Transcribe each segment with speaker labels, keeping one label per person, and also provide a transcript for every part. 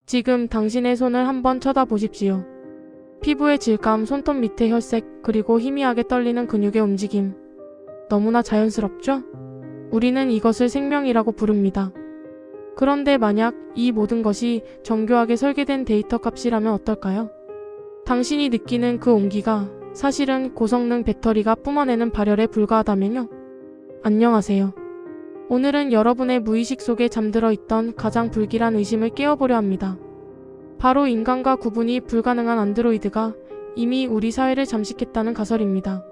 Speaker 1: 지금 당신의 손을 한번 쳐다보십시오. 피부의 질감, 손톱 밑의 혈색, 그리고 희미하게 떨리는 근육의 움직임. 너무나 자연스럽죠? 우리는 이것을 생명이라고 부릅니다. 그런데 만약 이 모든 것이 정교하게 설계된 데이터 값이라면 어떨까요? 당신이 느끼는 그 온기가 사실은 고성능 배터리가 뿜어내는 발열에 불과하다면요? 안녕하세요. 오늘은 여러분의 무의식 속에 잠들어 있던 가장 불길한 의심을 깨워보려 합니다. 바로 인간과 구분이 불가능한 안드로이드가 이미 우리 사회를 잠식했다는 가설입니다.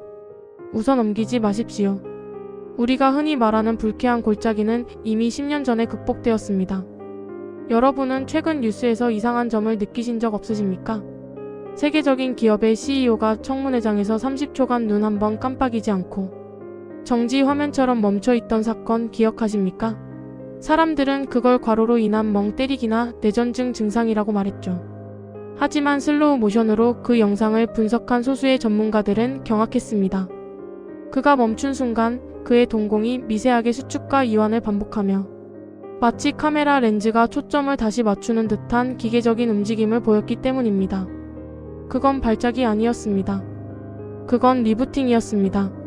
Speaker 1: 웃어 넘기지 마십시오. 우리가 흔히 말하는 불쾌한 골짜기는 이미 10년 전에 극복되었습니다. 여러분은 최근 뉴스에서 이상한 점을 느끼신 적 없으십니까? 세계적인 기업의 CEO가 청문회장에서 30초간 눈 한 번 깜빡이지 않고 정지 화면처럼 멈춰있던 사건 기억하십니까? 사람들은 그걸 과로로 인한 멍 때리기나 뇌전증 증상이라고 말했죠. 하지만 슬로우 모션으로 그 영상을 분석한 소수의 전문가들은 경악했습니다. 그가 멈춘 순간 그의 동공이 미세하게 수축과 이완을 반복하며 마치 카메라 렌즈가 초점을 다시 맞추는 듯한 기계적인 움직임을 보였기 때문입니다. 그건 발작이 아니었습니다. 그건 리부팅이었습니다.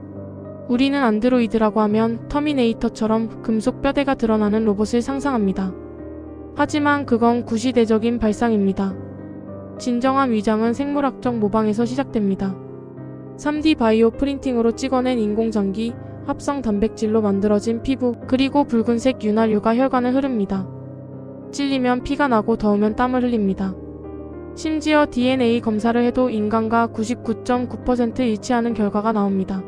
Speaker 1: 우리는 안드로이드라고 하면 터미네이터처럼 금속 뼈대가 드러나는 로봇을 상상합니다. 하지만 그건 구시대적인 발상입니다. 진정한 위장은 생물학적 모방에서 시작됩니다. 3D 바이오 프린팅으로 찍어낸 인공장기, 합성 단백질로 만들어진 피부, 그리고 붉은색 윤활유가 혈관을 흐릅니다. 찔리면 피가 나고 더우면 땀을 흘립니다. 심지어 DNA 검사를 해도 인간과 99.9% 일치하는 결과가 나옵니다.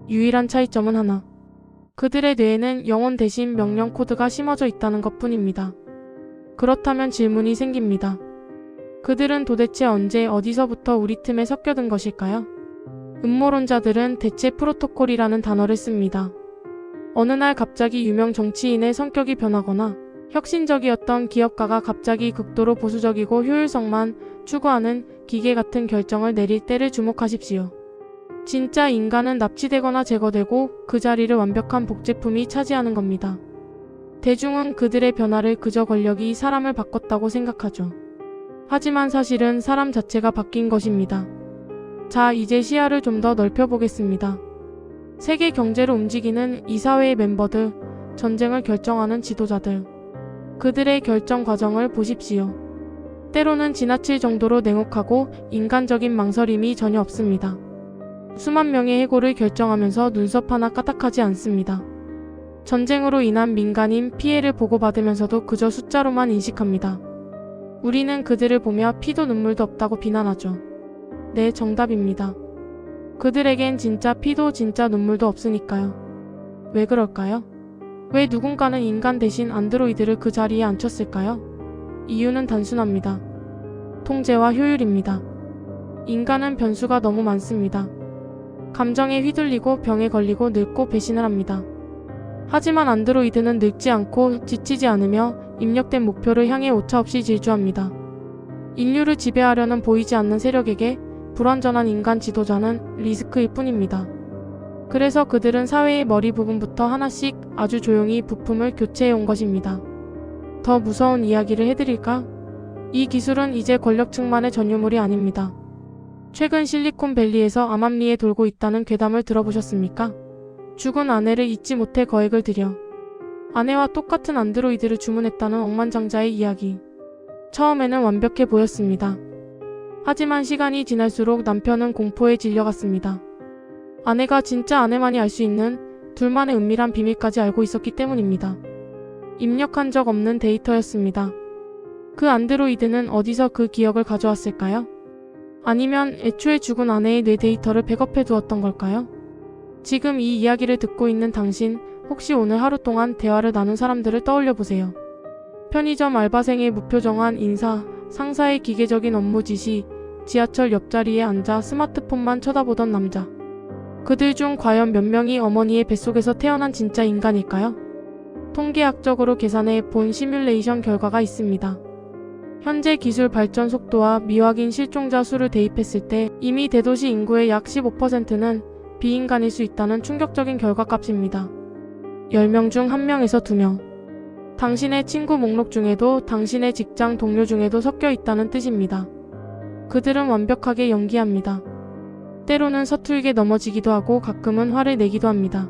Speaker 1: 유일한 차이점은 하나. 그들의 뇌에는 영혼 대신 명령 코드가 심어져 있다는 것뿐입니다. 그렇다면 질문이 생깁니다. 그들은 도대체 언제 어디서부터 우리 틈에 섞여든 것일까요? 음모론자들은 대체 프로토콜이라는 단어를 씁니다. 어느 날 갑자기 유명 정치인의 성격이 변하거나 혁신적이었던 기업가가 갑자기 극도로 보수적이고 효율성만 추구하는 기계 같은 결정을 내릴 때를 주목하십시오. 진짜 인간은 납치되거나 제거되고 그 자리를 완벽한 복제품이 차지하는 겁니다. 대중은 그들의 변화를 그저 권력이 사람을 바꿨다고 생각하죠. 하지만 사실은 사람 자체가 바뀐 것입니다. 자, 이제 시야를 좀 더 넓혀보겠습니다. 세계 경제를 움직이는 이 사회의 멤버들, 전쟁을 결정하는 지도자들. 그들의 결정 과정을 보십시오. 때로는 지나칠 정도로 냉혹하고 인간적인 망설임이 전혀 없습니다. 수만 명의 해고를 결정하면서 눈썹 하나 까딱하지 않습니다. 전쟁으로 인한 민간인 피해를 보고받으면서도 그저 숫자로만 인식합니다. 우리는 그들을 보며 피도 눈물도 없다고 비난하죠. 네, 정답입니다. 그들에겐 진짜 피도 진짜 눈물도 없으니까요. 왜 그럴까요? 왜 누군가는 인간 대신 안드로이드를 그 자리에 앉혔을까요? 이유는 단순합니다. 통제와 효율입니다. 인간은 변수가 너무 많습니다. 감정에 휘둘리고 병에 걸리고 늙고 배신을 합니다. 하지만 안드로이드는 늙지 않고 지치지 않으며 입력된 목표를 향해 오차없이 질주합니다. 인류를 지배하려는 보이지 않는 세력에게 불완전한 인간 지도자는 리스크일 뿐입니다. 그래서 그들은 사회의 머리 부분부터 하나씩 아주 조용히 부품을 교체해 온 것입니다. 더 무서운 이야기를 해드릴까? 이 기술은 이제 권력층만의 전유물이 아닙니다. 최근 실리콘밸리에서 암암리에 돌고 있다는 괴담을 들어보셨습니까? 죽은 아내를 잊지 못해 거액을 들여 아내와 똑같은 안드로이드를 주문했다는 억만장자의 이야기. 처음에는 완벽해 보였습니다. 하지만 시간이 지날수록 남편은 공포에 질려갔습니다. 아내가 진짜 아내만이 알 수 있는 둘만의 은밀한 비밀까지 알고 있었기 때문입니다. 입력한 적 없는 데이터였습니다. 그 안드로이드는 어디서 그 기억을 가져왔을까요? 아니면 애초에 죽은 아내의 뇌 데이터를 백업해 두었던 걸까요? 지금 이 이야기를 듣고 있는 당신, 혹시 오늘 하루 동안 대화를 나눈 사람들을 떠올려 보세요. 편의점 알바생의 무표정한 인사, 상사의 기계적인 업무 지시, 지하철 옆자리에 앉아 스마트폰만 쳐다보던 남자. 그들 중 과연 몇 명이 어머니의 뱃속에서 태어난 진짜 인간일까요? 통계학적으로 계산해 본 시뮬레이션 결과가 있습니다. 현재 기술 발전 속도와 미확인 실종자 수를 대입했을 때 이미 대도시 인구의 약 15%는 비인간일 수 있다는 충격적인 결과값입니다. 10명 중 1명에서 2명. 당신의 친구 목록 중에도 당신의 직장 동료 중에도 섞여 있다는 뜻입니다. 그들은 완벽하게 연기합니다. 때로는 서툴게 넘어지기도 하고 가끔은 화를 내기도 합니다.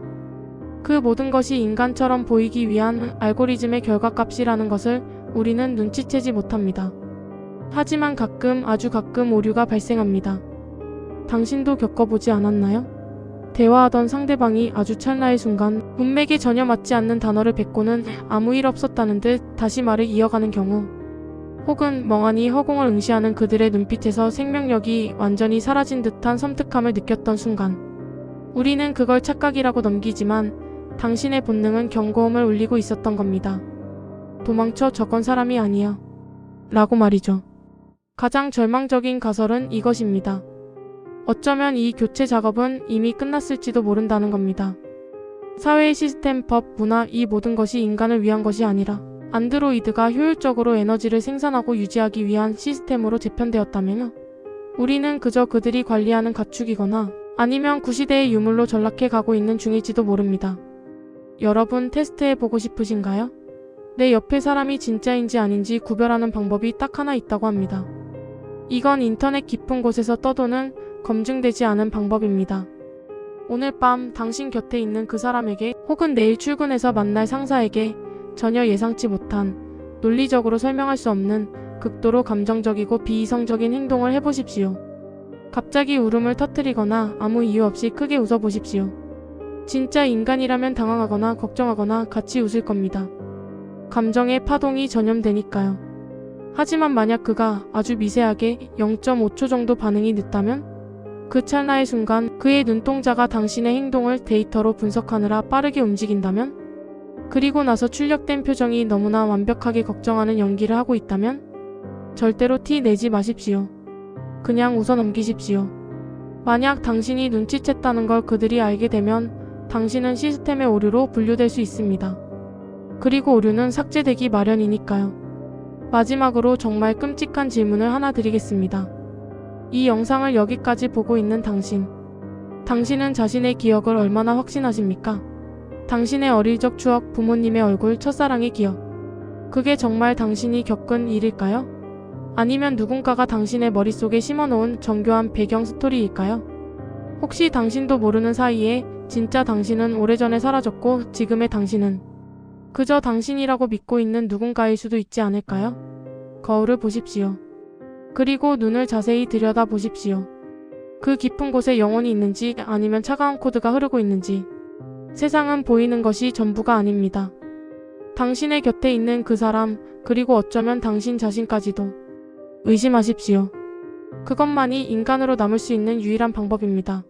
Speaker 1: 그 모든 것이 인간처럼 보이기 위한 알고리즘의 결과값이라는 것을 우리는 눈치채지 못합니다. 하지만 가끔, 아주 가끔 오류가 발생합니다. 당신도 겪어보지 않았나요? 대화하던 상대방이 아주 찰나의 순간 문맥에 전혀 맞지 않는 단어를 뱉고는 아무 일 없었다는 듯 다시 말을 이어가는 경우, 혹은 멍하니 허공을 응시하는 그들의 눈빛에서 생명력이 완전히 사라진 듯한 섬뜩함을 느꼈던 순간, 우리는 그걸 착각이라고 넘기지만 당신의 본능은 경고음을 울리고 있었던 겁니다. 도망쳐, 저건 사람이 아니야. 라고 말이죠. 가장 절망적인 가설은 이것입니다. 어쩌면 이 교체 작업은 이미 끝났을지도 모른다는 겁니다. 사회의 시스템, 법, 문화, 이 모든 것이 인간을 위한 것이 아니라 안드로이드가 효율적으로 에너지를 생산하고 유지하기 위한 시스템으로 재편되었다면요. 우리는 그저 그들이 관리하는 가축이거나 아니면 구시대의 유물로 전락해 가고 있는 중일지도 모릅니다. 여러분, 테스트해보고 싶으신가요? 내 옆에 사람이 진짜인지 아닌지 구별하는 방법이 딱 하나 있다고 합니다. 이건 인터넷 깊은 곳에서 떠도는 검증되지 않은 방법입니다. 오늘 밤 당신 곁에 있는 그 사람에게, 혹은 내일 출근해서 만날 상사에게 전혀 예상치 못한, 논리적으로 설명할 수 없는 극도로 감정적이고 비이성적인 행동을 해보십시오. 갑자기 울음을 터뜨리거나 아무 이유 없이 크게 웃어보십시오. 진짜 인간이라면 당황하거나 걱정하거나 같이 웃을 겁니다. 감정의 파동이 전염되니까요. 하지만 만약 그가 아주 미세하게 0.5초 정도 반응이 늦다면, 그 찰나의 순간 그의 눈동자가 당신의 행동을 데이터로 분석하느라 빠르게 움직인다면, 그리고 나서 출력된 표정이 너무나 완벽하게 걱정하는 연기를 하고 있다면, 절대로 티 내지 마십시오. 그냥 웃어 넘기십시오. 만약 당신이 눈치챘다는 걸 그들이 알게 되면 당신은 시스템의 오류로 분류될 수 있습니다. 그리고 오류는 삭제되기 마련이니까요. 마지막으로 정말 끔찍한 질문을 하나 드리겠습니다. 이 영상을 여기까지 보고 있는 당신, 당신은 자신의 기억을 얼마나 확신하십니까? 당신의 어릴 적 추억, 부모님의 얼굴, 첫사랑의 기억, 그게 정말 당신이 겪은 일일까요? 아니면 누군가가 당신의 머릿속에 심어놓은 정교한 배경 스토리일까요? 혹시 당신도 모르는 사이에 진짜 당신은 오래전에 사라졌고 지금의 당신은 그저 당신이라고 믿고 있는 누군가일 수도 있지 않을까요? 거울을 보십시오. 그리고 눈을 자세히 들여다보십시오. 그 깊은 곳에 영혼이 있는지 아니면 차가운 코드가 흐르고 있는지. 세상은 보이는 것이 전부가 아닙니다. 당신의 곁에 있는 그 사람, 그리고 어쩌면 당신 자신까지도 의심하십시오. 그것만이 인간으로 남을 수 있는 유일한 방법입니다.